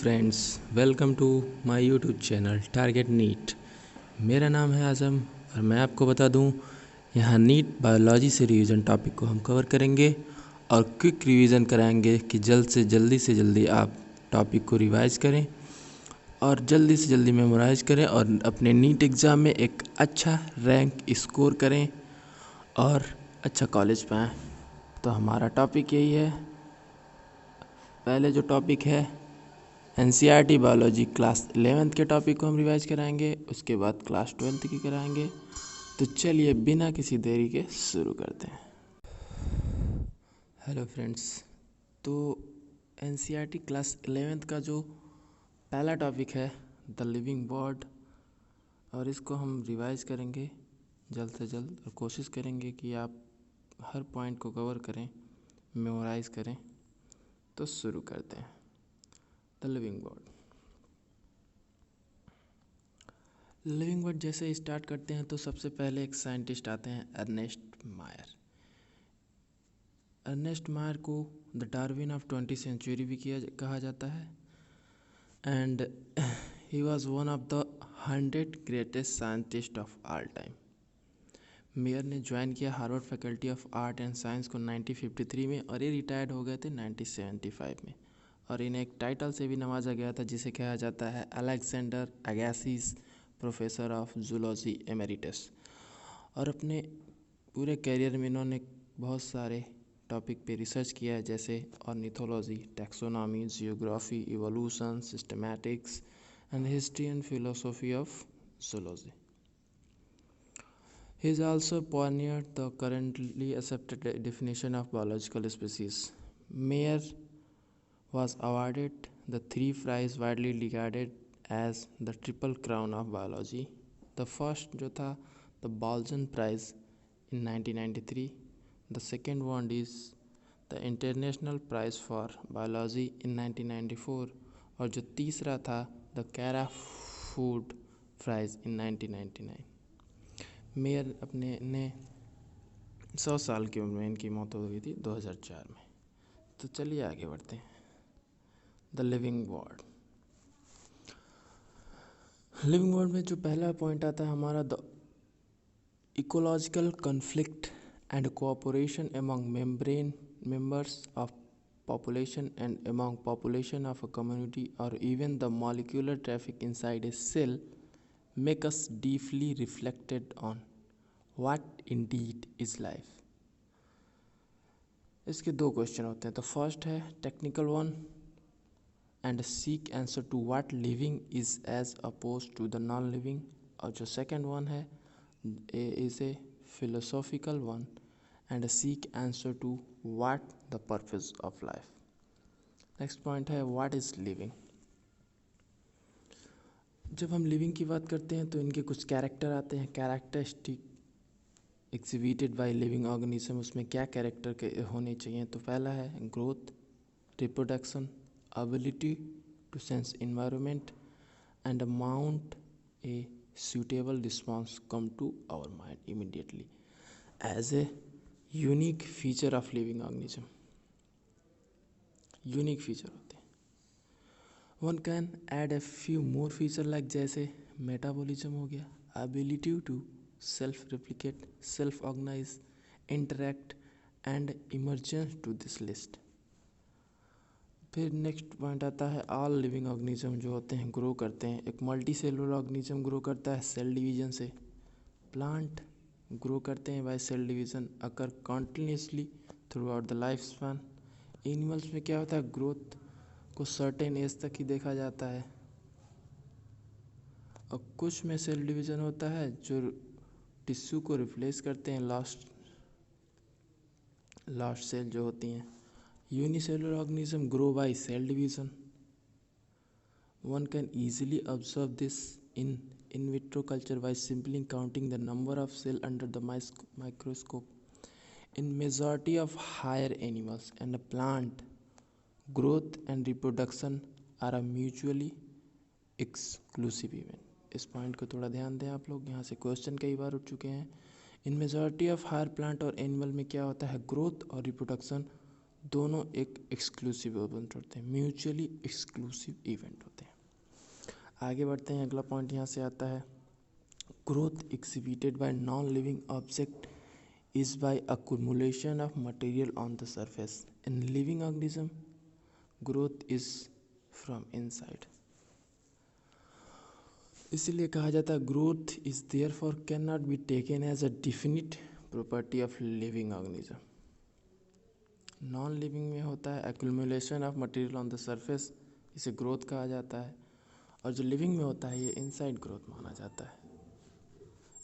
Friends, welcome to my YouTube channel target NEET. मेरा नाम है आज़म और मैं आपको बता दूं, यहाँ नीट बायोलॉजी से रिवीजन टॉपिक को हम कवर करेंगे और क्विक रिवीजन कराएंगे कि जल्दी से जल्दी आप टॉपिक को रिवाइज करें और जल्दी से जल्दी मेमोराइज करें और अपने नीट एग्ज़ाम में एक अच्छा रैंक स्कोर करें और अच्छा कॉलेज पाएँ। तो हमारा टॉपिक यही है। पहले जो टॉपिक है एनसीईआरटी बायोलॉजी क्लास 11th के टॉपिक को हम रिवाइज कराएंगे, उसके बाद क्लास 12th की कराएंगे। तो चलिए बिना किसी देरी के शुरू करते हैं। हेलो फ्रेंड्स, तो एनसीईआरटी क्लास 11th का जो पहला टॉपिक है द लिविंग वर्ड, और इसको हम रिवाइज करेंगे जल्द से जल्द और कोशिश करेंगे कि आप हर पॉइंट को कवर करें, मेमोराइज करें। तो शुरू करते हैं। The living word. Living word जैसे स्टार्ट करते हैं तो सबसे पहले एक साइंटिस्ट आते हैं, अर्नेस्ट मायर। अर्नेस्ट मायर को the Darwin of 20th century भी कहा जाता है and he was one of the 100 greatest scientist of all time. Mayor ने ज्वाइन किया Harvard faculty of art and science को 1953 में और ये रिटायर्ड हो गए थे 1975 में। और इन्हें एक टाइटल से भी नवाजा गया था जिसे कहा जाता है Alexander Agassiz professor of zoology emeritus. और अपने पूरे करियर में इन्होंने बहुत सारे टॉपिक पे रिसर्च किया है, जैसे ornithology, taxonomy, geography, evolution, systematics and history and philosophy of zoology. He is also pioneered the currently accepted definition of biological species. Mayer was awarded the three prizes widely regarded as the triple crown of biology. The first जो था the Balzan Prize in 1993. The second one is the International Prize for Biology in 1994. और जो तीसरा था the Cara Food Prize in 1999. Mayor अपने ने 100 साल की उम्र में इनकी मौत हो गई थी 2004 में। तो चलिए आगे बढ़ते हैं। The living word. Living word में जो पहला पॉइंट आता है हमारा, the ecological conflict and cooperation among membrane members of population and among population of a community or even the molecular traffic inside a cell make us deeply reflected on what indeed is life. इसके दो question होते हैं। तो first है technical one and seek answer to what living is as oppose to the non living, और जो second one है is a philosophical one and seek answer to what the purpose of life. Next point है what is living. जब हम living की बात करते हैं तो इनके कुछ कैरेक्टर आते हैं, characteristic exhibited by living organism. उसमें क्या कैरेक्टर के होने चाहिए? तो पहला है growth, reproduction, ability to sense environment and mount a suitable response come to our mind immediately as a unique feature of living organism. Unique feature होते हैं। One can add a few more feature like जैसे metabolism हो गया, ability to self replicate, self organise, interact and emergence to this list. फिर next point आता है all living organism जो होते हैं ग्रो करते हैं। एक मल्टी सेलुलर ऑर्गेनिज्म ग्रो करता है सेल डिवीजन से। प्लांट ग्रो करते हैं by cell division occur continuously throughout the life span. Animals में क्या होता है, ग्रोथ को सर्टेन एज तक ही देखा जाता है। और कुछ में सेल डिवीजन होता है जो टिश्यू को रिप्लेस करते हैं, लास्ट सेल जो होती हैं। Unicellular organism grow by cell division. One can easily observe this in vitro culture by simply counting the number of cells under the microscope. In majority of higher animals and plant, growth and reproduction are a mutually exclusive event. इस point को थोड़ा ध्यान दें आप लोग, यहाँ से question कई बार उठ चुके हैं। In majority of higher plant और एनिमल में क्या होता है, ग्रोथ और रिप्रोडक्शन दोनों एक एक्सक्लूसिव इवेंट होते हैं, म्यूचुअली एक्सक्लूसिव इवेंट होते हैं। आगे बढ़ते हैं, अगला पॉइंट यहाँ से आता है, growth exhibited by non living object is by accumulation of material on the surface. In living organism, growth is from inside. इसलिए कहा जाता है growth is therefore cannot be taken as a definite property of living organism. Non living में होता है accumulation of material on the surface, इसे growth कहा जाता है, और जो लिविंग में होता है ये इनसाइड ग्रोथ माना जाता है।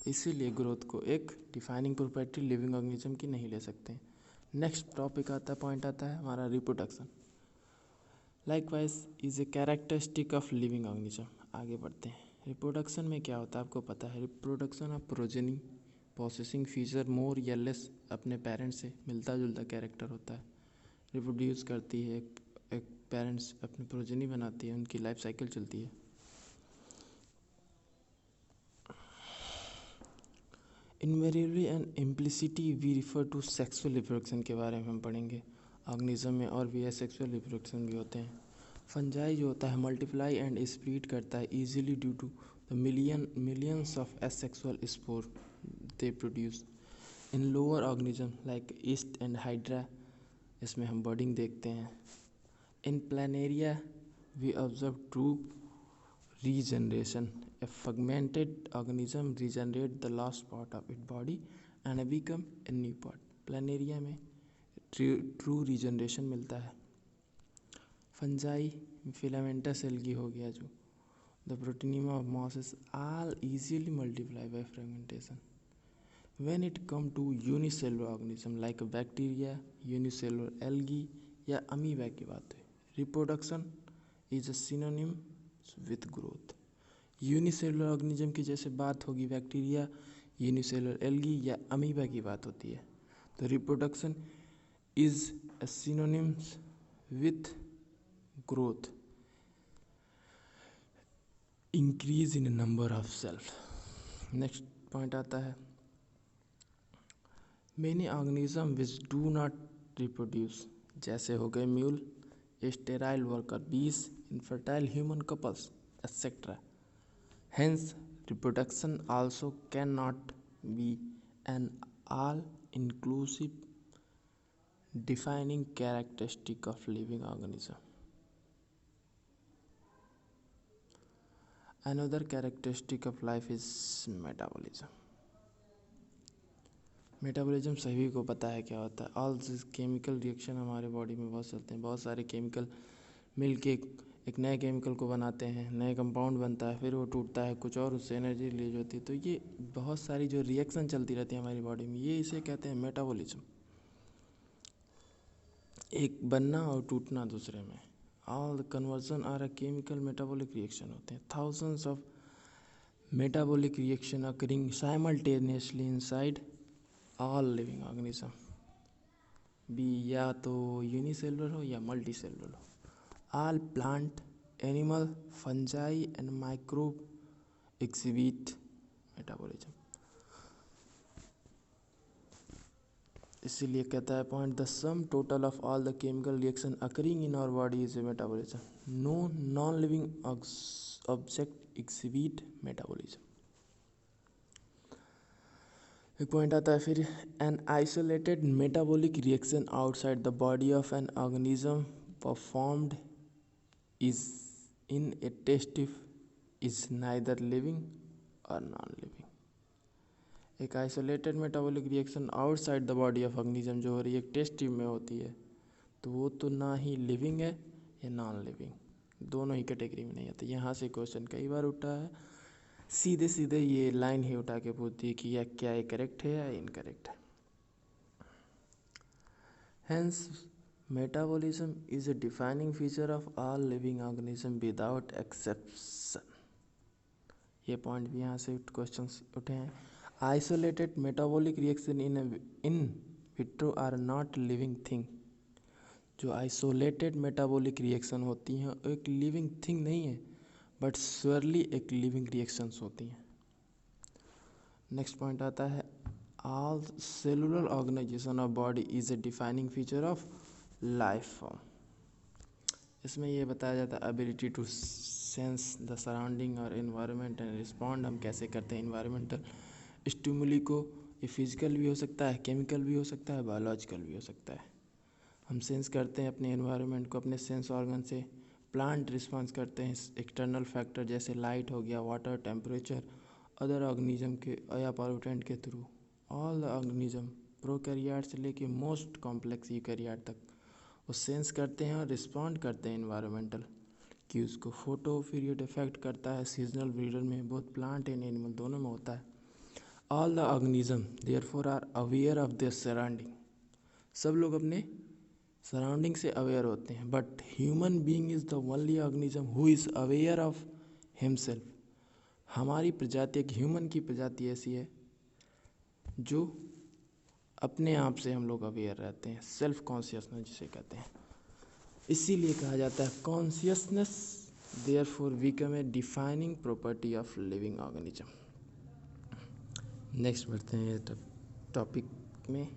इसीलिए ग्रोथ को एक डिफाइनिंग प्रॉपर्टी लिविंग ऑर्गेनिज्म की नहीं ले सकते। नेक्स्ट टॉपिक आता है, पॉइंट आता है हमारा reproduction. Likewise is a characteristic of living organism. आगे बढ़ते हैं, रिप्रोडक्शन में क्या होता है आपको पता है, reproduction of progeny processing feature more या लेस अपने पेरेंट्स से मिलता जुलता कैरेक्टर होता है। रिप्रोड्यूस करती है, एक पेरेंट्स अपनी प्रोजेनी बनाती है, उनकी लाइफ साइकिल चलती है। Invariably and implicitly we refer to sexual reproduction के बारे में हम पढ़ेंगे ऑर्गेनिज्म में, और भी एसेक्सुअल रिप्रोडक्शन भी होते हैं। फंजाई जो होता है मल्टीप्लाई एंड स्प्लिट करता है easily due to the millions of asexual spore they produce. In lower organism like yeast and hydra, इसमें हम बर्डिंग देखते हैं। In planaria we observe true regeneration. A fragmented organism regenerate the last part of its body and become a new part. Planaria में true regeneration मिलता है। Fungi filamentous algae हो गया जो the protonema of mosses all easily multiply by fragmentation. When it come to unicellular organism like bacteria, unicellular algae या amoeba की बात है, reproduction is a synonym with growth. Unicellular organism की जैसे बात होगी बैक्टीरिया, यूनिसेलुलर एल्गी या amoeba की बात होती है, तो reproduction is a synonyms with growth, increase in number of self. Next point आता है, many organism which do not reproduce, जैसे हो गए म्यूल, स्टेराइल वर्कर बीस, infertile human couples etcetera. Hence, reproduction also cannot be an all-inclusive defining characteristic of living organism. Another characteristic of life is metabolism. Metabolism सभी को पता है क्या होता है। ऑल दिस केमिकल रिएक्शन हमारे बॉडी में बहुत चलते हैं, बहुत सारे केमिकल मिल के एक नए केमिकल को बनाते हैं, नए कंपाउंड बनता है, फिर वो टूटता है, कुछ और उससे एनर्जी रिलीज होती है। तो ये बहुत सारी जो रिएक्शन चलती रहती है हमारी बॉडी में, ये इसे कहते हैं मेटाबॉलिज्म। एक बनना और टूटना दूसरे में, all the conversion are a chemical metabolic reaction होते हैं। Thousands of metabolic reaction occurring simultaneously inside all living organism, be या तो यूनिसेलुलर हो या मल्टी सेलुलर हो। All plant, animal, fungi and microbe exhibit metabolism. इसीलिए कहता है point, the sum total of all the chemical reaction occurring in our body is a metabolism. No non living object exhibit metabolism. एक point आता है फिर, an isolated metabolic reaction outside the body of an organism performed is in a test tube is neither living or non-living। एक isolated metabolic reaction outside the body of organism जो हो रही है एक टेस्ट ट्यूब में होती है, तो वो तो ना ही लिविंग है या नॉन लिविंग, दोनों ही कैटेगरी में नहीं आती। यहाँ से क्वेश्चन कई बार उठा है, सीधे सीधे ये लाइन ही उठा के पूछती है कि यह क्या ये करेक्ट है या इनकरेक्ट है। Hence, metabolism is a defining feature of all living organisms without exception। ये पॉइंट भी यहाँ से क्वेश्चन उठे हैं। Isolated metabolic reaction in vitro are not living thing. जो आइसोलेटेड मेटाबॉलिक रिएक्शन होती हैं एक लिविंग थिंग नहीं है, बट श्योरली एक लिविंग रिएक्शंस होती हैं। नेक्स्ट पॉइंट आता है, all cellular organization of body is a defining feature of life form. इसमें ये बताया जाता है ability to sense the surrounding और एनवायरनमेंट एंड रिस्पॉन्ड। हम कैसे करते हैं इन्वायरमेंटल स्टिमुली को। ये फिजिकल भी हो सकता है, केमिकल भी हो सकता है, बायोलॉजिकल भी हो सकता है। हम सेंस करते हैं अपने एनवायरनमेंट को अपने सेंस ऑर्गन से। प्लांट रिस्पॉन्स करते हैं एक्सटर्नल फैक्टर जैसे लाइट हो गया, वाटर, टेम्परेचर, अदर ऑर्गेनिज्म के या पॉल्यूटेंट के through. All the organism prokaryote से लेके मोस्ट कॉम्प्लेक्स यूकैरियोट तक वो सेंस करते हैं और रिस्पॉन्ड करते हैं इन्वायरमेंटल क्यूज़ को। फोटो पीरियड इफेक्ट करता है सीजनल ब्रीडर में, बोथ प्लांट एंड एनिमल दोनों में होता है। All the organism therefore are aware of their surrounding. सब लोग अपने सराउंडिंग से अवेयर होते हैं, but human being is the only organism who is aware of himself. हमारी प्रजाति, एक ह्यूमन की प्रजाति ऐसी है जो अपने आप से हम लोग अवेयर रहते हैं, सेल्फ कॉन्शियसनेस जिसे कहते हैं। इसीलिए कहा जाता है consciousness therefore become a defining property of living organism. Next बढ़ते हैं टॉपिक में।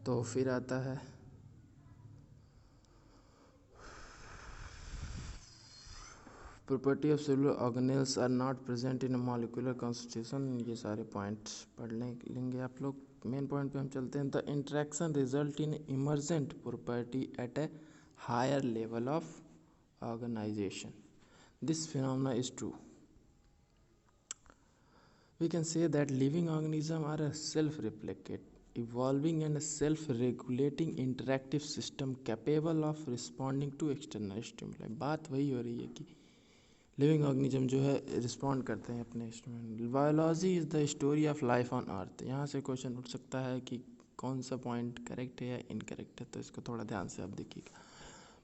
तो फिर आता है property of cellular organelles are not present in molecular constitution. ये सारे पॉइंट्स पढ़ लेंगे आप लोग। मेन पॉइंट पे हम चलते हैं। The interaction result in emergent property at a higher level of organisation. This phenomena is true. We can say that living organisms are a self-replicating, evolving and self-regulating interactive system capable of responding to external stimuli। बात वही हो रही है कि living organism जो है respond करते हैं अपने stimuli. Biology is the story of life on अर्थ। यहाँ से क्वेश्चन उठ सकता है कि कौन सा पॉइंट करेक्ट है या इनकरेक्ट है, तो इसको थोड़ा ध्यान से आप देखिएगा।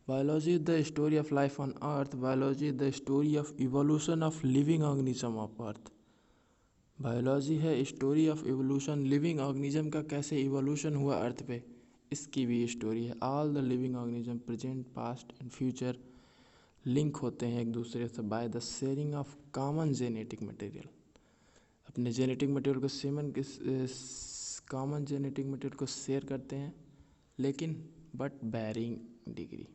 Biology is the story of life on earth. Biology is the story of evolution of living organism of earth. Biology है story of evolution, living organism का कैसे इवोल्यूशन हुआ अर्थ पे, इसकी भी स्टोरी है। All the living organism present, past and future link होते हैं एक दूसरे से by the sharing of common genetic material. अपने जेनेटिक मटेरियल को कॉमन जेनेटिक मटेरियल को शेयर करते हैं, लेकिन but bearing degree.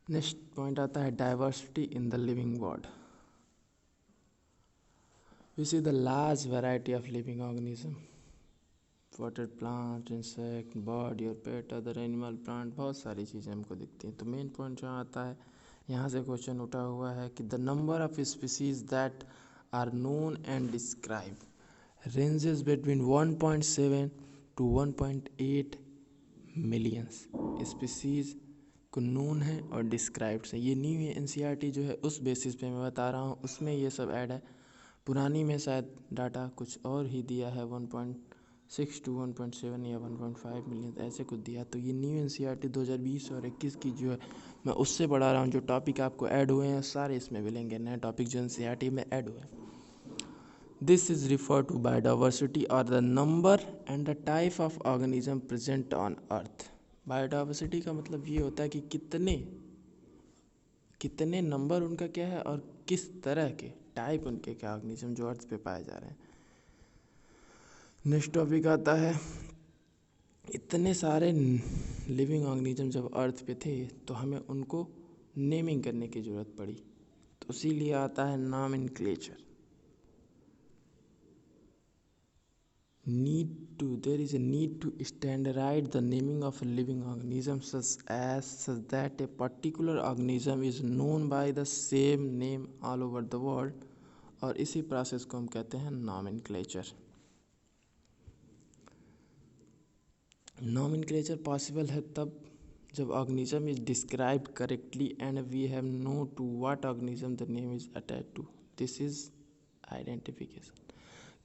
Next point आता है diversity in the living world. We see the large variety of living organism, potted plant, insect, bird, your pet, other animal, plant, बहुत सारी चीज़ें हमको दिखती हैं। तो मेन पॉइंट जहाँ आता है, यहाँ से क्वेश्चन उठा हुआ है कि the number of species that are known and describe ranges between 1.7 to 1.8 millions. Species को नोन है और डिस्क्राइब्ड है। ये न्यू एनसीईआरटी जो है उस बेसिस पे मैं बता रहा हूँ, उसमें ये सब ऐड है। पुरानी में शायद डाटा कुछ और ही दिया है, 1.6 to 1.7 या 1.5 मिलियन ऐसे कुछ दिया। तो ये न्यू एनसीईआरटी 2020 और 21 की जो है मैं उससे पढ़ा रहा हूँ। जो टॉपिक आपको ऐड हुए हैं सारे इसमें मिलेंगे, नए टॉपिक जो एनसीईआरटी में ऐड हुए हैं। This is refer to biodiversity और the number and the type of organism present on earth. Biodiversity का मतलब ये होता है कि कितने नंबर उनका क्या है और किस तरह के टाइप उनके क्या ऑर्गेनिज्म जो अर्थ पे पाए जा रहे हैं। नेक्स्ट टॉपिक आता है इतने सारे लिविंग ऑर्गेनिज्म जब अर्थ पे थे तो हमें उनको नेमिंग करने की ज़रूरत पड़ी, तो इसीलिए आता है nomenclature. there is a need to standardize the naming of a living organism such that a particular organism is known by the same name all over the world, और इसी प्रोसेस को हम कहते हैं नॉमेनक्लेचर। नॉमेनक्लेचर पॉसिबल है तब जब organism is described correctly and we have know to what organism the name is attached to. This is identification.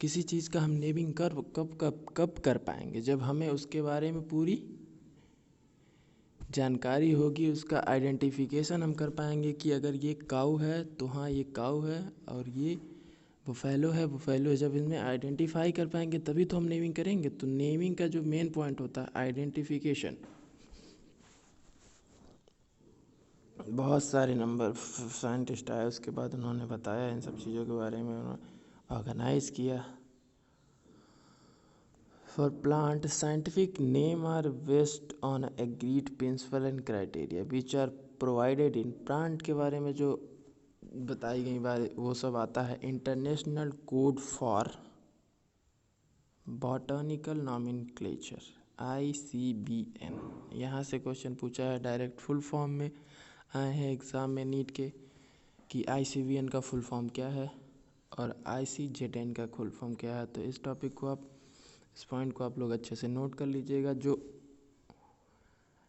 किसी चीज़ का हम नेमिंग कब कर पाएंगे, जब हमें उसके बारे में पूरी जानकारी होगी, उसका आइडेंटिफिकेशन हम कर पाएंगे कि अगर ये काऊ है तो हाँ ये काऊ है, और ये बुफैलो है बुफैलो है। जब इनमें आइडेंटिफाई कर पाएंगे तभी तो हम नेमिंग करेंगे। तो नेमिंग का जो मेन पॉइंट होता है आइडेंटिफिकेशन। बहुत सारे नंबर साइंटिस्ट आए उसके बाद उन्होंने बताया इन सब चीज़ों के बारे में, उन्होंने ऑर्गेनाइज किया। For plant, scientific name are based on agreed principle and criteria which are provided in plant के बारे में जो बताई गई बात वो सब आता है international code for botanical nomenclature ICBN। यहाँ से क्वेश्चन पूछा है डायरेक्ट फुल फॉर्म में आए हैं एग्ज़ाम में नीट के कि ICBN का फुल फॉर्म क्या है और ICZN का फुल फॉर्म क्या है। तो इस टॉपिक को आप इस पॉइंट को आप लोग अच्छे से नोट कर लीजिएगा। जो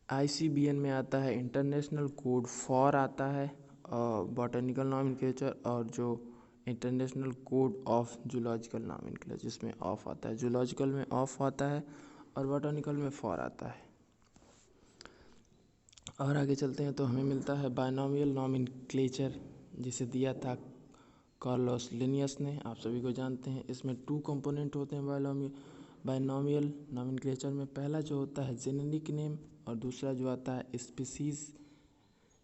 ICBN में आता है इंटरनेशनल कोड फॉर आता है बॉटनिकल नॉमेनक्लेचर और जो international code of zoological nomenclature जिसमें ऑफ आता है, जूलॉजिकल में ऑफ आता है और बॉटनिकल में फॉर आता है। और आगे चलते हैं तो हमें मिलता है बायनॉमियल नॉमेनक्लेचर जिसे दिया था कार्लोस लिनियस ने, आप सभी को जानते हैं। इसमें 2 कंपोनेंट होते हैं बायनॉमियल नॉमेनक्लेचर में। पहला जो होता है जेनेरिक नेम और दूसरा जो आता है स्पीसीज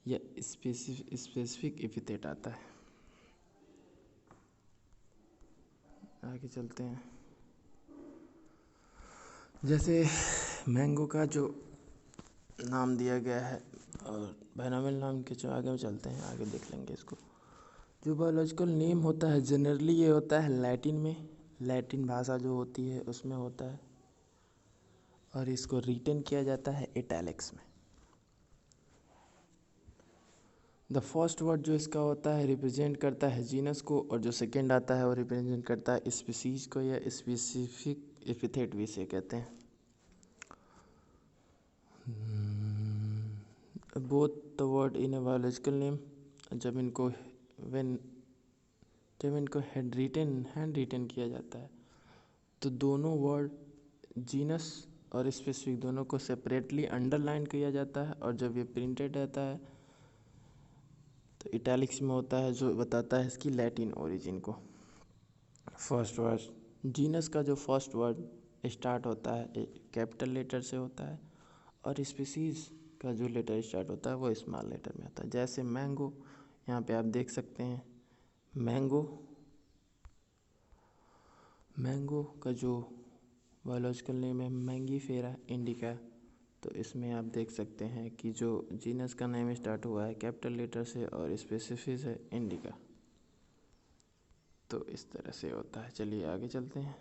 या स्पेसिफिक एपिथेट आता है। आगे चलते हैं, जैसे मैंगो का जो नाम दिया गया है और बायनॉमियल नाम के जो आगे में चलते हैं आगे देख लेंगे इसको। जो बायोलॉजिकल नेम होता है जनरली ये होता है लैटिन में, लैटिन भाषा जो होती है उसमें होता है और इसको रिटन किया जाता है इटैलिक्स में। द फर्स्ट वर्ड जो इसका होता है रिप्रेजेंट करता है जीनस को और जो सेकेंड आता है वो रिप्रेजेंट करता है स्पीसीज को या स्पेसिफिक एपिथेट भी इसे कहते हैं। Both the word in a biological name जब इनको हैंड रिटन किया जाता है तो दोनों वर्ड जीनस और स्पेसिफिक दोनों को सेपरेटली अंडरलाइन किया जाता है और जब ये प्रिंटेड रहता है तो इटैलिक्स में होता है जो बताता है इसकी लैटिन ओरिजिन को। फर्स्ट वर्ड जीनस का जो फर्स्ट वर्ड स्टार्ट होता है कैपिटल लेटर से होता है और स्पीसीज का जो लेटर स्टार्ट होता है वो स्मॉल लेटर में होता है। जैसे मैंगो, यहाँ पे आप देख सकते हैं मैंगो का जो बायोलॉजिकल नेम है मैंगीफेरा इंडिका, तो इसमें आप देख सकते हैं कि जो जीनस का नेम स्टार्ट हुआ है कैपिटल लेटर से और स्पेसिफिक है इंडिका। तो इस तरह से होता है। चलिए आगे चलते हैं।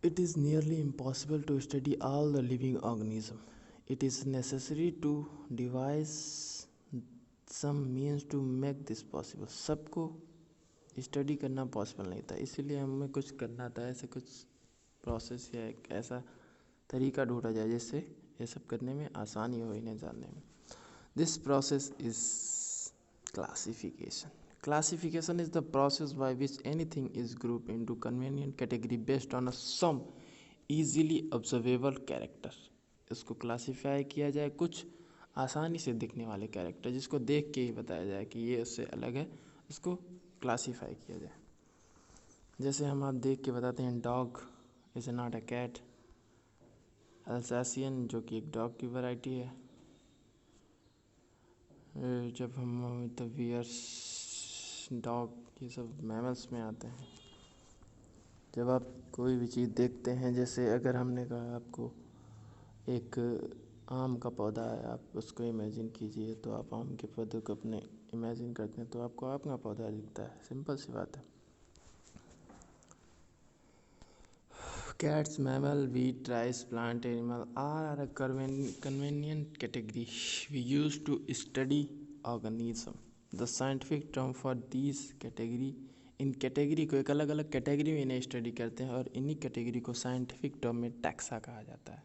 It is nearly impossible to study all the living organisms. It is necessary to devise some means to make this possible. सबको स्टडी करना पॉसिबल नहीं था, इसीलिए हमें कुछ करना था, ऐसे कुछ प्रोसेस या एक ऐसा तरीका ढूंढा जाए जिससे ये सब करने में आसानी हो इन्हें जानने में। This process is classification. Classification is the process by which anything is grouped into convenient category based on some easily observable character. इसको क्लासीफाई किया जाए कुछ आसानी से दिखने वाले कैरेक्टर जिसको देख के ही बताया जाए कि ये उससे अलग है, इसको क्लासीफाई किया जाए। जैसे हम आप देख के बताते हैं dog is not a cat, Alsatian जो कि एक डॉग की वैरायटी है। जब हम द वियर्स डॉग ये सब मैमल्स में आते हैं। जब आप कोई भी चीज़ देखते हैं, जैसे अगर हमने कहा आपको एक आम का पौधा है, आप उसको इमेजिन कीजिए, तो आप आम के पौधे को अपने इमेजिन करते हैं तो आपको आम का पौधा दिखता है, सिंपल सी बात है। Cats, mammal, wheat, rice, plant, animal are a convenient category we use to study organism. The scientific term for these category, in category को एक अलग अलग कैटेगरी में इन्हें स्टडी करते हैं और इन्हीं कैटेगरी को साइंटिफिक टर्म में टैक्सा कहा जाता है।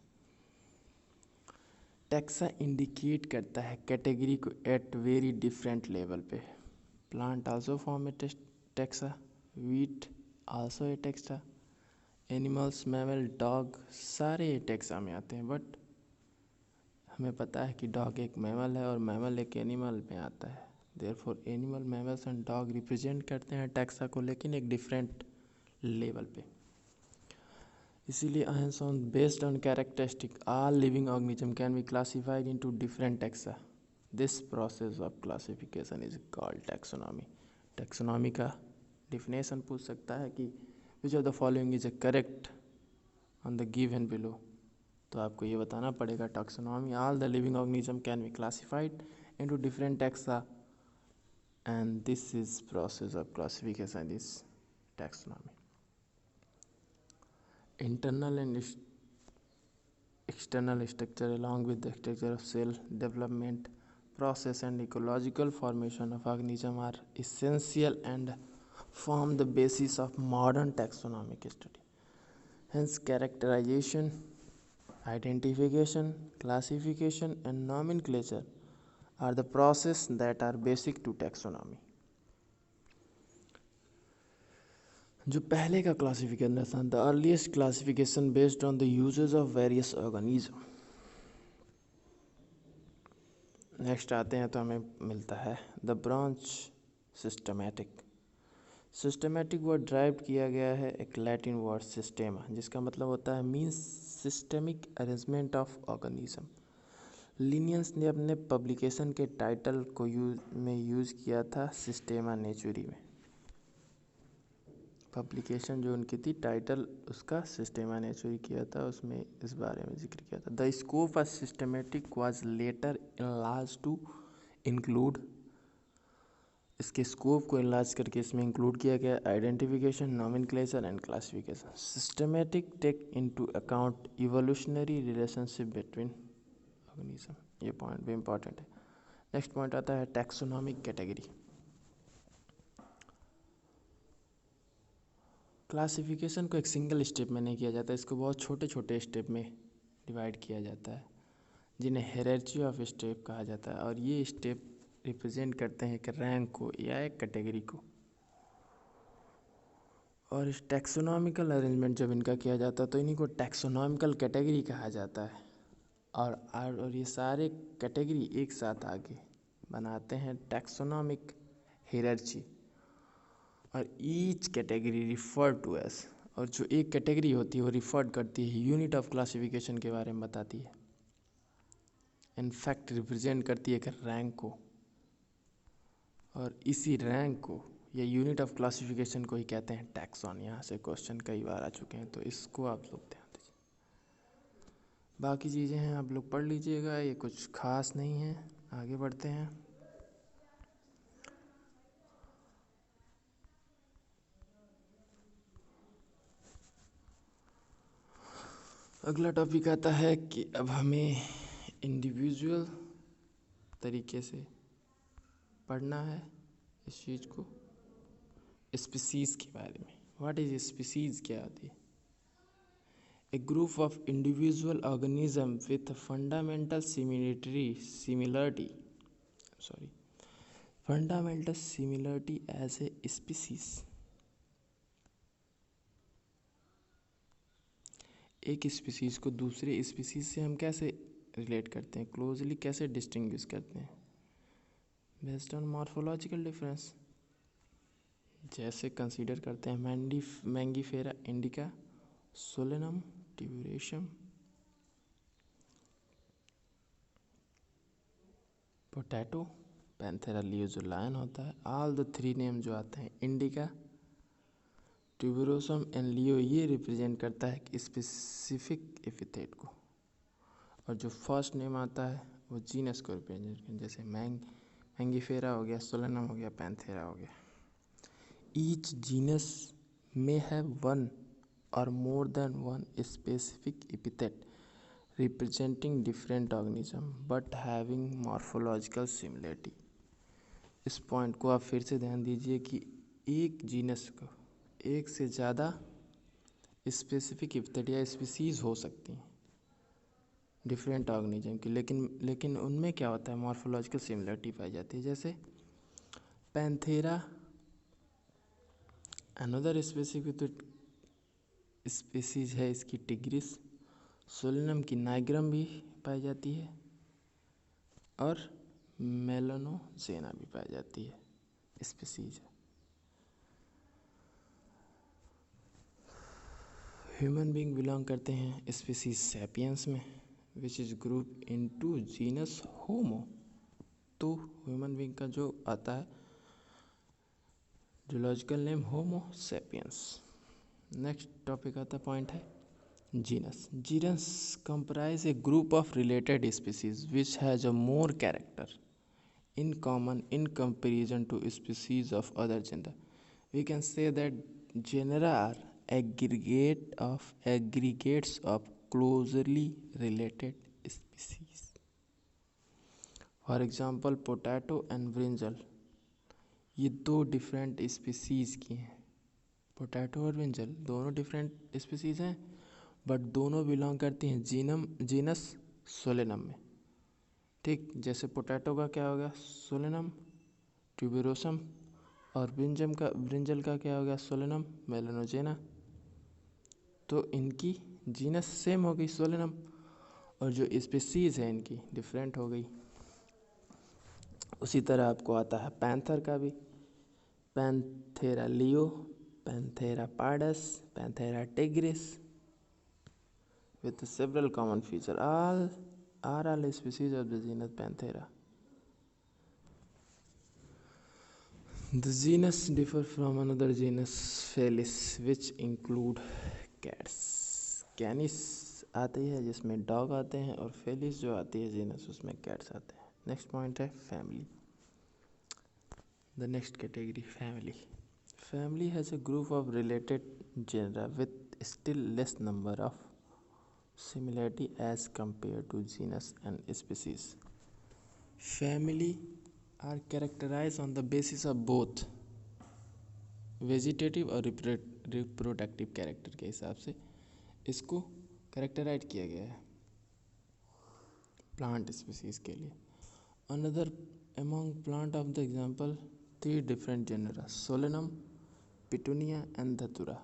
टैक्सा इंडिकेट करता है कैटेगरी को एट वेरी डिफरेंट लेवल पे। Plant also form A taxa, wheat also a taxa, animals mammal dog सारे टैक्सा में आते हैं। बट हमें पता है कि डॉग एक मैमल है और मैमल एक एनिमल में आता है। Therefore animal mammals and dog represent करते हैं टैक्सा को, लेकिन एक डिफरेंट लेवल पे। इसीलिए based on characteristic all living organism can be classified into different taxa. This process of classification is called taxonomy. Taxonomy का डिफिनेशन पूछ सकता है कि which of the following is A correct on the given below, तो आपको ये बताना पड़ेगा taxonomy. All the living organism can be classified into different taxa and this is process of classification is taxonomy. Internal and external structure along with the structure of cell development process and ecological formation of organism are essential and form the basis of modern taxonomic study. Hence characterization, identification, classification and nomenclature are the process that are basic to taxonomy. जो पहले का classification था, the earliest classification based on the uses of various organism. Next आते हैं तो हमें मिलता है the branch systematic. Systematic word drive किया गया है एक लैटिन वर्ड सिस्टेमा, जिसका मतलब होता है means systemic arrangement of organism. Linnaeus ने अपने पब्लिकेशन के टाइटल को यूज़ किया था सिस्टेमा नेचुरी में। पब्लिकेशन जो उनकी थी टाइटल उसका सिस्टेमा नेचुरी किया था, उसमें इस बारे में जिक्र किया था। The scope of systematic was later enlarge to include, इसके स्कोप को इनलार्ज करके इसमें इंक्लूड किया गया identification, nomenclature and classification. Systematic take into account evolutionary relationship between organism, ये पॉइंट भी इंपॉर्टेंट है। नेक्स्ट पॉइंट आता है टैक्सोनॉमिक कैटेगरी। क्लासिफिकेशन को एक सिंगल स्टेप में नहीं किया जाता, इसको बहुत छोटे छोटे स्टेप में डिवाइड किया जाता है, जिन्हें हायरार्की ऑफ स्टेप कहा जाता है। और ये स्टेप रिप्रेजेंट करते हैं एक रैंक को या एक कैटेगरी को। और इस टैक्सोनॉमिकल अरेंजमेंट जब इनका किया जाता है तो इन्हीं को टैक्सोनॉमिकल कैटेगरी कहा जाता है। और ये सारे कैटेगरी एक साथ आगे बनाते हैं टैक्सोनॉमिक हायरार्की। और each category refer to as, और जो एक कैटेगरी होती है वो रिफर करती है यूनिट ऑफ क्लासिफिकेशन के बारे में बताती है, इनफैक्ट रिप्रेजेंट करती है एक रैंक को। और इसी रैंक को या यूनिट ऑफ क्लासिफिकेशन को ही कहते हैं टैक्सॉन। यहाँ से क्वेश्चन कई बार आ चुके हैं तो इसको आप लोग ध्यान दीजिए। बाकी चीज़ें हैं आप लोग पढ़ लीजिएगा, ये कुछ खास नहीं है। आगे बढ़ते हैं। अगला टॉपिक आता है कि अब हमें इंडिविजुअल तरीके से पढ़ना है इस चीज़ को, स्पीसीज़ के बारे में। व्हाट इज स्पीसीज़, क्या होती है? A group of individual organism with fundamental similarity as a species. एक स्पीसीज़ को दूसरे स्पीसीज़ से हम कैसे रिलेट करते हैं, क्लोजली कैसे डिस्टिंग्विश करते हैं? Based on morphological difference. जैसे कंसीडर करते हैं Mangifera indica, Solanum tuberosum, potato, Panthera leo जो लायन होता है। ऑल द थ्री नेम जो आते हैं इंडिका, ट्यूबरोसम एंड लियो, ये रिप्रेजेंट करता है कि स्पेसिफिक एपिथेट को। और जो फर्स्ट नेम आता है वो जीनस को रिप्रेजेंट करता है, जैसे मैंगीफेरा हो गया, सोलेनम हो गया, पैंथेरा हो गया। Each genus may have one or more than one specific epithet representing different organism but having morphological similarity। इस पॉइंट को आप फिर से ध्यान दीजिए कि एक जीनस को एक से ज़्यादा स्पेसिफिक एपिथेट या स्पीसीज हो सकती हैं डिफरेंट ऑर्गेनिज्म की, लेकिन उनमें क्या होता है, मॉर्फोलॉजिकल सिमिलरिटी पाई जाती है। जैसे पैंथेरा अनदर स्पेसिफिक स्पीसीज है इसकी टिग्रिस, सोलेनम की नाइग्रम भी पाई जाती है और मेलानोजेना भी पाई जाती है स्पीसीज। ह्यूमन बीइंग बिलोंग करते हैं स्पीसीज सैपियंस में, which is group into genus Homo. तो ह्यूमन बीइंग का जो आता है zoological name Homo sapiens. Next topic आता पॉइंट है genus. Genus comprise a group of related species which has a more character in common in comparison to species of other genera. We can say that genera are aggregates of closely related species. For example, potato and brinjal, ये दो different species की हैं। Potato और brinjal दोनों different species हैं, but दोनों belong करती हैं जीनस सोलेनम में। ठीक, जैसे पोटैटो का क्या हो गया सोलेनम ट्यूबेरोसम, और ब्रिंजल का क्या हो गया सोलेनम मेलानोजेना। तो इनकी जीनस सेम हो गई सोलेनम, और जो स्पीसीज़ है इनकी डिफरेंट हो गई। उसी तरह आपको आता है पैंथर का भी, Panthera leo, Panthera pardus, Panthera tigris with several common features. All are all species of the genus Panthera. The genus differ from another genus Felis, which include cats. Canis आती है जिसमें डॉग आते हैं, और Felis जो आती है genus उसमें कैट्स आते हैं। नेक्स्ट पॉइंट है family. The next category family. Family has a group of related genera with still less number of similarity as compared to genus and species. Family are characterized on the basis of both vegetative और reproductive character के हिसाब से इसको characterise किया गया है plant species के लिए। Another among plant of the example 3 different genera Solanum, Petunia and Datura.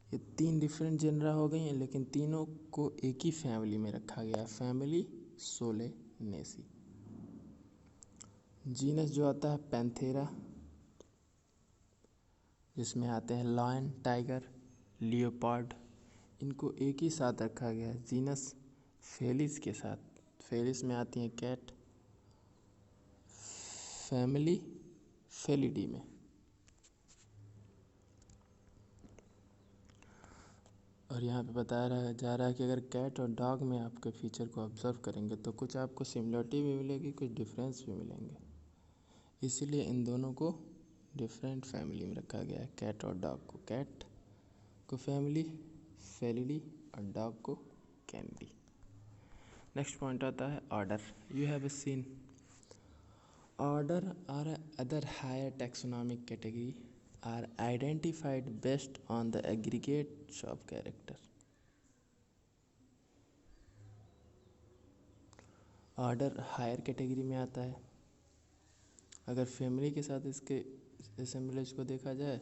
ये 3 डिफरेंट जेनरा हो गई हैं, लेकिन तीनों को एक ही फैमिली में रखा गया है, फैमिली सोलेनेसी। जीनस जो आता है पैंथेरा, जिसमें आते हैं लायन, टाइगर, लियोपार्ड, इनको एक ही साथ रखा गया है जीनस फेलिस के साथ। फेलिस में आती हैं कैट, फैमिली फेलिडी में। और यहाँ पे बताया जा रहा है कि अगर कैट और डॉग में आपके फीचर को ऑब्जर्व करेंगे तो कुछ आपको सिमिलरिटी भी मिलेगी, कुछ डिफरेंस भी मिलेंगे। इसीलिए इन दोनों को डिफरेंट फैमिली में रखा गया है, कैट और डॉग को। कैट को फैमिली फेलिडी और डॉग को कैनिडी। नेक्स्ट पॉइंट आता है order. You have seen order are other higher taxonomic category are identified based on the aggregates of character. Order higher category में आता है। अगर फैमिली के साथ इसके असेंबलेज को देखा जाए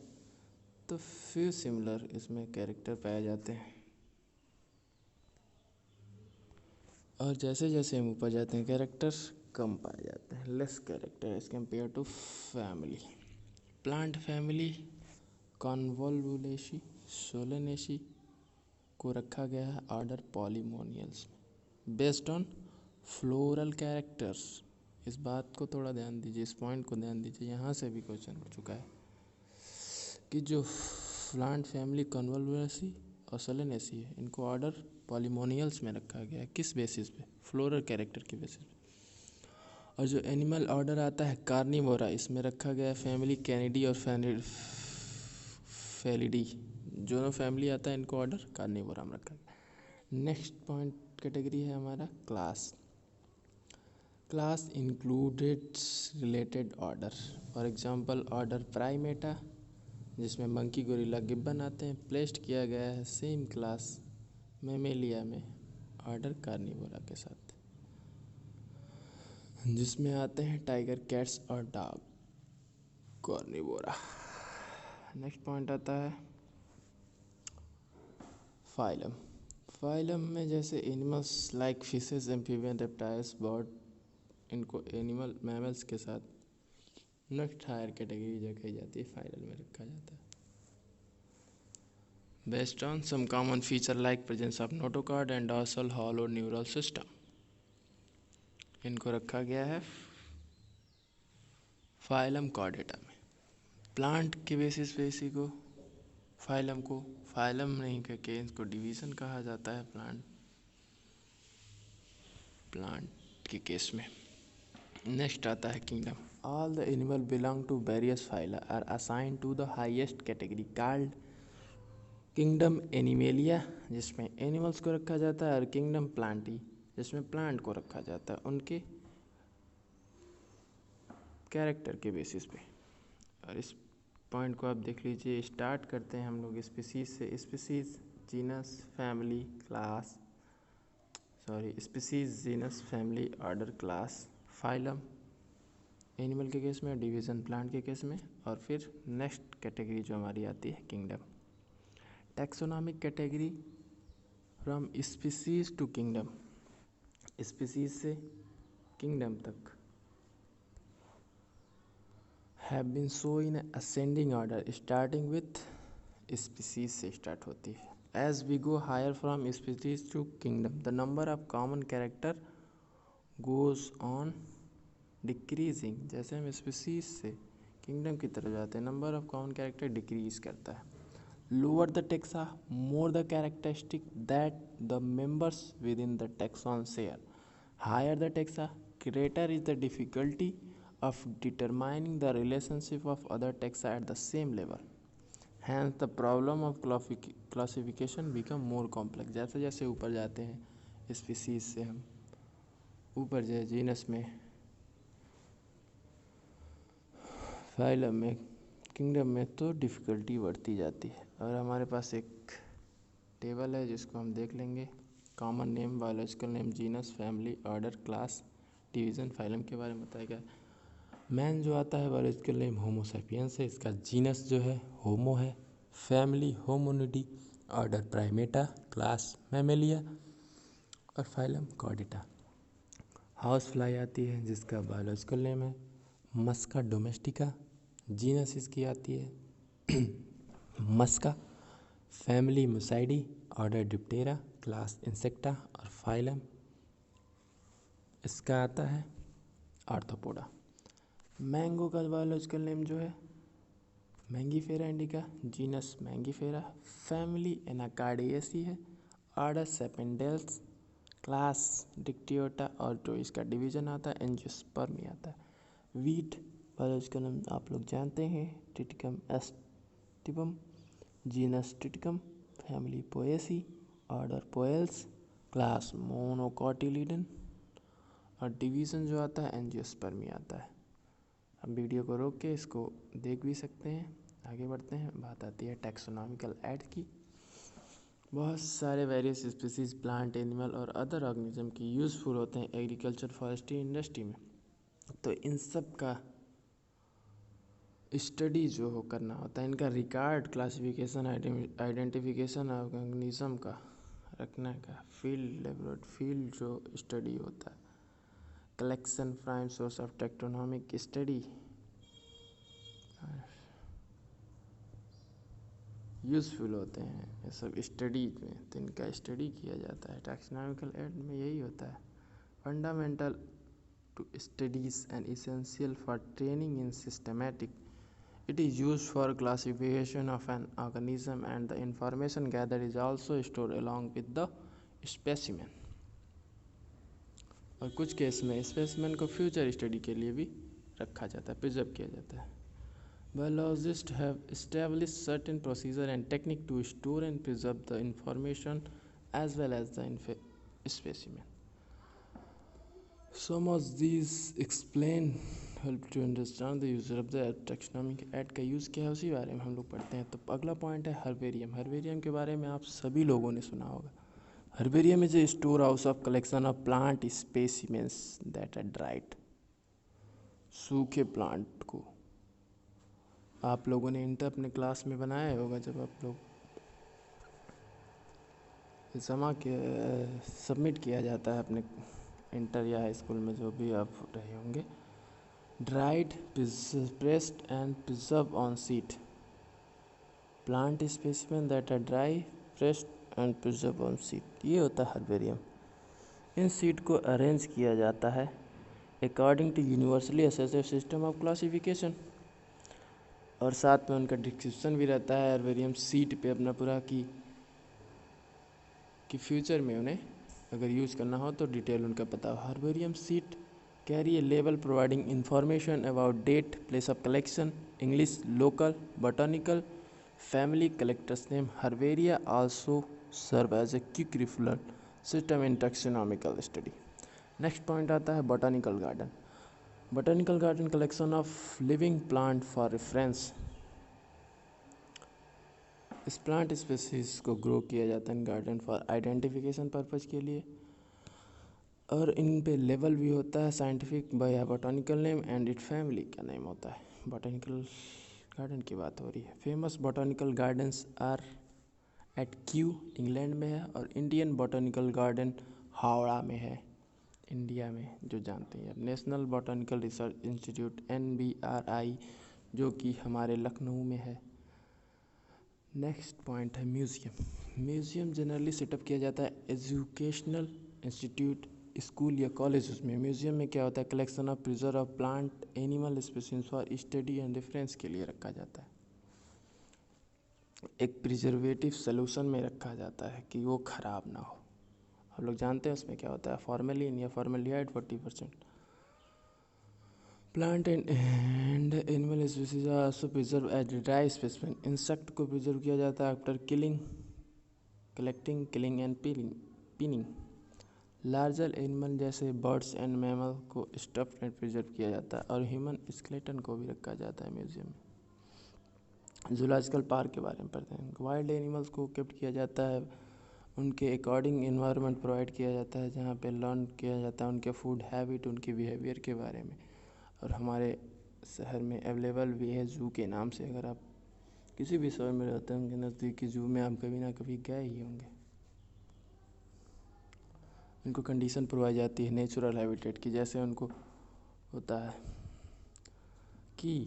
तो फ्यू सिमिलर इसमें कैरेक्टर पाए जाते हैं, और जैसे जैसे हम ऊपर जाते हैं कैरेक्टर्स कम पाए जाते हैं, less character as compare to family. Plant family Convolvulaceae Solanaceae को रखा गया है ऑर्डर पॉलीमोनियल्स में बेस्ड ऑन फ्लोरल कैरेक्टर्स। इस बात को थोड़ा ध्यान दीजिए, इस पॉइंट को ध्यान दीजिए, यहाँ से भी क्वेश्चन उठ चुका है कि जो प्लांट फैमिली कॉन्वोल्वुलेसी और सोलेनेसी है, इनको ऑर्डर पॉलीमोनियल्स में रखा गया है। किस बेसिस पे? फ्लोरल कैरेक्टर के बेसिस पे। और जो एनिमल ऑर्डर आता है कार्निवोरा, इसमें रखा गया है फैमिली कैनिडी और फेलिडी। जो फैमिली आता है इनको ऑर्डर कार्निवोरा में रखा गया। नेक्स्ट पॉइंट कैटेगरी है हमारा class. Class included related order. For example order Primata, जिसमें मंकी, गोरिल्ला, गिब्बन आते हैं, प्लेस्ड किया गया है सेम क्लास मेमेलिया में ऑर्डर कार्निवोरा के साथ, जिसमें आते हैं टाइगर, कैट्स और डॉग कार्निवोरा। नेक्स्ट पॉइंट आता है फाइलम। फाइलम में जैसे animals like fishes, amphibian, reptiles, bird, इनको एनिमल मैमल्स के साथ नेक्स्ट हायर कैटेगरी जो कही जाती है फाइलम में रखा जाता है based on some common feature like presence of notochord and dorsal hollow neural system. इनको रखा गया है फाइलम कॉर्डेटा में। प्लांट के बेसिस पे इसी को फाइलम को फाइलम नहीं करके इसको डिवीज़न कहा जाता है प्लांट के केस में। नेक्स्ट आता है kingdom. All the animal belong to various phyla are assign to the highest category called kingdom animalia, जिसमें एनिमल्स को रखा जाता है, और किंगडम प्लांटी जिसमें प्लांट को रखा जाता है उनके कैरेक्टर के बेसिस पे। और इस पॉइंट को आप देख लीजिए। स्टार्ट करते हैं हम लोग स्पीसीज से। Species, genus, family, class, species, genus, family, order, class, phylum animal के केस में, डिवीज़न प्लांट के केस में, और फिर नेक्स्ट कैटेगरी जो हमारी आती है kingdom. Taxonomic category from species to kingdom, species से किंगडम तक have been so in ascending order, starting with species से स्टार्ट होती है। As we go higher from species to kingdom the number of common character goes on decreasing. जैसे हम species से kingdom की तरफ जाते हैं, number of common character decrease करता है। Lower the taxa more the characteristic that the members within the taxon share, higher the taxa greater is the difficulty of determining the relationship of other taxa at the same level. Hence, the problem of classification become more complex. जैसे जैसे ऊपर जाते हैं species से हम ऊपर जाए genus में, फाइलम में, किंगडम में, तो डिफ़िकल्टी बढ़ती जाती है। और हमारे पास एक टेबल है जिसको हम देख लेंगे। Common name, biological name, genus, family, order, class, division, phylum के बारे में बताया गया। मैन जो आता है बायोलॉजिकल नेम होमो सैपियंस है, इसका जीनस जो है होमो है, family Hominidae, order Primata, class Mammalia, और फाइलम कॉर्डेटा। हाउस फ्लाई आती है जिसका बायोलॉजिकल नेम है मस्का डोमेस्टिका, जीनस इसकी आती है Musca, family Muscidae, order Diptera, class Insecta, और फाइलम इसका आता है आर्थ्रोपोडा। मैंगो का बायोलॉजिकल नेम जो है Mangifera indica, genus Mangifera, family Anacardiaceae है, ऑर्डर सेपेंडेल्स, क्लास डिक्टियोटा, और जो इसका डिवीज़न आता है एंजियोस्पर्मी आता है। वीट बायोलॉजिकल नेम आप लोग जानते हैं Triticum aestivum, genus Triticum, family Poaceae, order Poales, class monocotyledon, और डिवीज़न जो आता है एंजियोस्पर्मी आता है। हम वीडियो को रोक के इसको देख भी सकते हैं। आगे बढ़ते हैं। बात आती है टैक्सोनॉमिकल ऐड की। बहुत सारे वेरियस स्पीसीज प्लांट, एनिमल और अदर ऑर्गेनिज्म की यूज़फुल होते हैं एग्रीकल्चर, फॉरेस्ट्री, इंडस्ट्री में। तो इन सब का स्टडी जो हो करना होता है, इनका रिकॉर्ड, क्लासिफिकेशन, आइडेंटिफिकेशन ऑर्गेनिज्म का रखने का फील्ड जो स्टडी होता है, collection, prime source of taxonomic study, useful होते हैं ये सब स्टडीज में, तो इनका स्टडी किया जाता है। टैक्सोनॉमिकल ऐड में यही होता है। Fundamental to studies and essential for training in systematic, it is used for classification of an organism and the information gathered is also stored along with the specimen। और कुछ case में specimen को future study के लिए भी रखा जाता है, प्रिजर्व किया जाता है। Biologists have established certain procedure and technique to store and preserve the information as well as the specimen. Some of these explain help to understand the user of the taxonomic add का use क्या है उसी बारे में हम लोग पढ़ते हैं। तो अगला पॉइंट है हर्बेरियम। हर्बेरियम के बारे में आप सभी लोगों ने सुना होगा। Herbarium is a store house of collection of plant specimens that are dried. सूखे प्लांट को आप लोगों ने इंटर अपने क्लास में बनाया होगा, जब आप लोग सबमिट किया जाता है अपने इंटर या हाई स्कूल में, जो भी आप रहे होंगे। Dried, pressed and preserve on sheet, plant specimen that are dry, pressed and preserve on sheet, ये होता है हर्बेरियम। इन शीट को अरेंज किया जाता है अकॉर्डिंग टू यूनिवर्सली एसेसिव सिस्टम ऑफ क्लासिफिकेशन। और साथ में उनका डिस्क्रिप्शन भी रहता है हर्बेरियम सीट पे अपना पूरा कि फ्यूचर में उन्हें अगर यूज़ करना हो तो डिटेल उनका पता हो। Herbarium sheet carry a label providing information about date, place of collection, English, local, botanical, family, collectors name. Herbaria also serve as a quick referral system in taxonomical study. Next point आता है botanical garden. Botanical garden collection of living plant for reference. इस plant species को grow किया जाता है in garden for identification purpose के लिए, और इन पे लेवल भी होता है scientific bye botanical name and it family का नेम होता है। बॉटनिकल गार्डन की बात हो रही है। Famous botanical gardens are at Kew England में है, और इंडियन बॉटनिकल गार्डन हावड़ा में है, इंडिया में, जो जानते हैं। National botanical research institute NBRI जो कि हमारे लखनऊ में है। नेक्स्ट पॉइंट है म्यूज़ियम। म्यूज़ियम जनरली सेटअप किया जाता है एजुकेशनल इंस्टीट्यूट, स्कूल या कॉलेज में। म्यूज़ियम में क्या होता है, collection of preserve of plant animal species for study and reference के लिए रखा जाता है। एक प्रिजर्वेटिव सोल्यूशन में रखा जाता है कि वो ख़राब ना हो। आप लोग जानते हैं उसमें क्या होता है, फॉर्मेलिन या formaldehyde 40%। Plant and animal species are also preserve as dry specimen. Insect को प्रिजर्व किया जाता है after collecting, killing and pinning. Larger animal जैसे बर्ड्स एंड मैमल को स्टफ्ड एंड प्रिजर्व किया जाता है, और ह्यूमन स्केलेटन को भी रखा जाता है म्यूजियम में। जूलॉजिकल पार्क के बारे में पढ़ते हैं। वाइल्ड एनिमल्स को केप्ट किया जाता है, उनके अकॉर्डिंग इन्वायरमेंट प्रोवाइड किया जाता है, जहाँ पे लर्न किया जाता है उनके फूड हैबिट, उनके बिहेवियर के बारे में। और हमारे शहर में अवेलेबल भी है जू के नाम से। अगर आप किसी भी शहर में रहते होंगे नज़दीकी जू में, आप कभी ना कभी गए ही होंगे। उनको कंडीशन प्रोवाइड जाती है नेचुरल हैबिटेट की, जैसे उनको होता है की।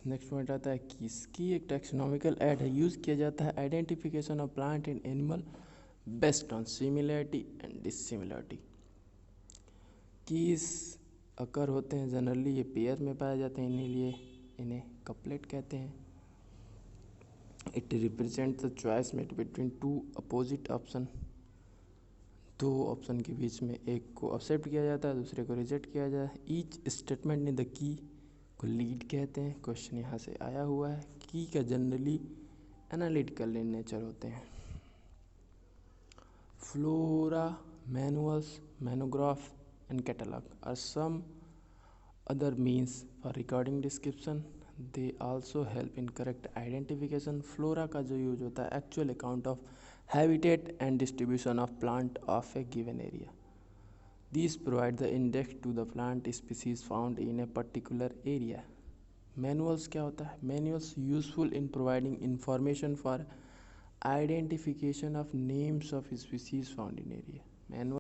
नेक्स्ट पॉइंट आता है की एक टैक्सोनॉमिकल ऐड है, यूज़ किया जाता है identification of plant and animal based on similarity and dissimilarity. Keys occur होते हैं जनरली, ये पेयर में पाए जाते हैं, इन्हें कपलेट कहते हैं। It represent the choice made between two opposite option. दो ऑप्शन के बीच में एक को एक्सेप्ट किया जाता है, दूसरे को रिजेक्ट किया जाता है। Each statement in the key को लीड कहते हैं। क्वेश्चन यहाँ से आया हुआ है। की का जनरली एनालिटिकल इन नेचर होते हैं। Flora, manuals, monograph and catalog are some other means for recording description. They also help in correct identification. Flora का जो यूज होता है actual account of habitat and distribution of plant of a given area. These provide the index to the plant species found in a particular area. Manuals क्या होता है, manuals useful in providing information for identification of names of species found in area. Manual